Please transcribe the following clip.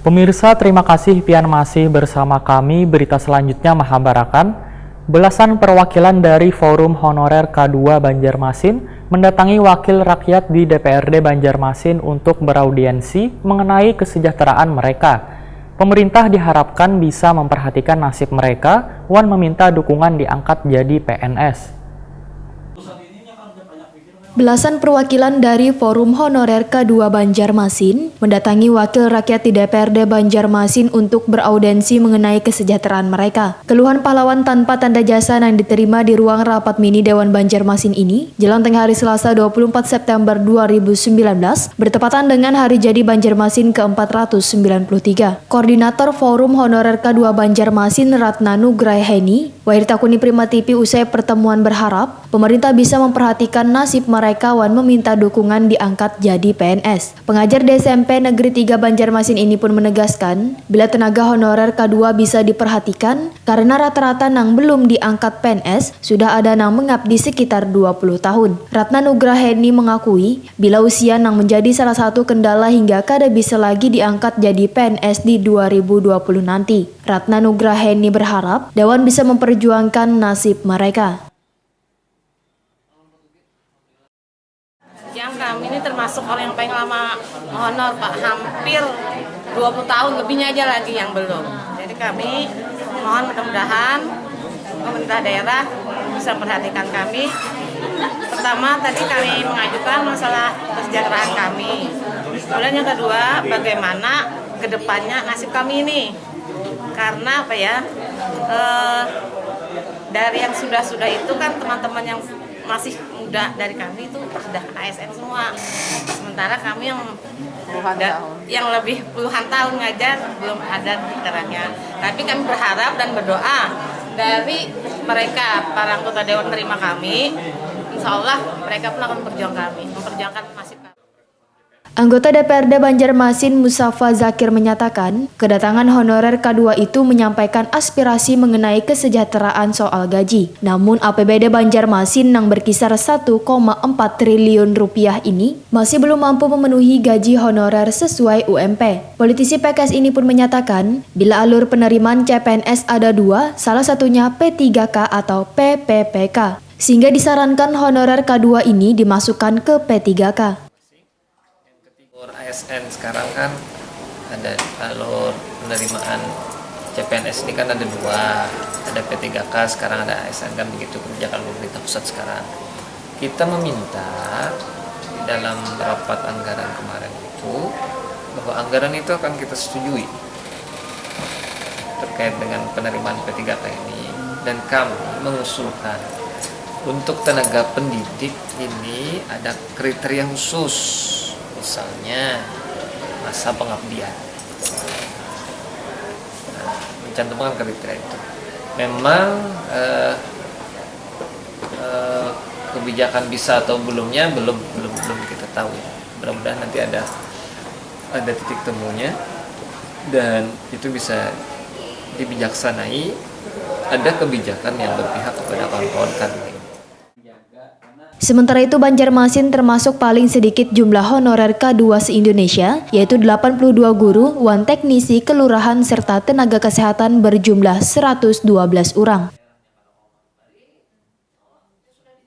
Pemirsa, terima kasih pian masih bersama kami. Berita selanjutnya menghabarkan belasan perwakilan dari Forum Honorer K2 Banjarmasin mendatangi wakil rakyat di DPRD Banjarmasin untuk beraudiensi mengenai kesejahteraan mereka. Pemerintah diharapkan bisa memperhatikan nasib mereka, Wan meminta dukungan diangkat jadi PNS. Belasan perwakilan dari Forum Honorer K2 Banjarmasin mendatangi wakil rakyat di DPRD Banjarmasin untuk beraudiensi mengenai kesejahteraan mereka. Keluhan pahlawan tanpa tanda jasa yang diterima di ruang rapat mini Dewan Banjarmasin ini jelang tengah hari Selasa 24 September 2019 bertepatan dengan hari jadi Banjarmasin ke-493. Koordinator Forum Honorer K2 Banjarmasin Ratna Nugraheni Wairtakuni Prima TV usai pertemuan berharap pemerintah bisa memperhatikan nasib mereka. Wan meminta dukungan diangkat jadi PNS. Pengajar di SMP Negeri 3 Banjarmasin ini pun menegaskan, bila tenaga honorer K2 bisa diperhatikan, karena rata-rata nang belum diangkat PNS, sudah ada nang mengabdi sekitar 20 tahun. Ratna Nugraheni mengakui, bila usia nang menjadi salah satu kendala hingga kada bisa lagi diangkat jadi PNS di 2020 nanti. Ratna Nugraheni berharap, Dewan bisa memperjuangkan nasib mereka. Yang kami ini termasuk orang yang paling lama honor Pak, hampir 20 tahun lebihnya aja lagi yang belum. Jadi kami mohon mudah-mudahan pemerintah daerah bisa memperhatikan kami. Pertama tadi kami mengajukan masalah kesejahteraan kami. Kemudian yang kedua, bagaimana kedepannya nasib kami ini. Karena apa ya, dari yang sudah-sudah itu kan teman-teman yang masih muda dari kami itu sudah ASN semua. Sementara kami yang lebih puluhan tahun ngajar belum ada titiknya. Tapi kami berharap dan berdoa dari mereka para anggota Dewan terima kami, insya Allah mereka pun akan memperjuangkan nasib kami. Anggota DPRD Banjarmasin Musafa Zakir menyatakan, kedatangan honorer K2 itu menyampaikan aspirasi mengenai kesejahteraan soal gaji. Namun APBD Banjarmasin yang berkisar 1,4 triliun rupiah ini masih belum mampu memenuhi gaji honorer sesuai UMP. Politisi PKS ini pun menyatakan, bila alur penerimaan CPNS ada dua, salah satunya P3K atau PPPK, sehingga disarankan honorer K2 ini dimasukkan ke P3K. ASN sekarang kan ada alur penerimaan CPNS ini kan ada dua, ada P3K, sekarang ada ASN, kan begitu kebijakan pemerintah pusat sekarang. Kita meminta dalam rapat anggaran kemarin itu bahwa anggaran itu akan kita setujui terkait dengan penerimaan P3K ini, dan kami mengusulkan untuk tenaga pendidik ini ada kriteria khusus. Misalnya masa pengabdian, mencantumkan kriteria itu. Memang kebijakan bisa atau belumnya belum kita tahu ya. Mudah-mudahan nanti ada titik temunya dan itu bisa dibijaksanai. Ada kebijakan yang berpihak kepada kawan-kawan kami. Sementara itu Banjarmasin termasuk paling sedikit jumlah honorer K2 se-Indonesia, yaitu 82 guru, wan teknisi, kelurahan, serta tenaga kesehatan berjumlah 112 orang.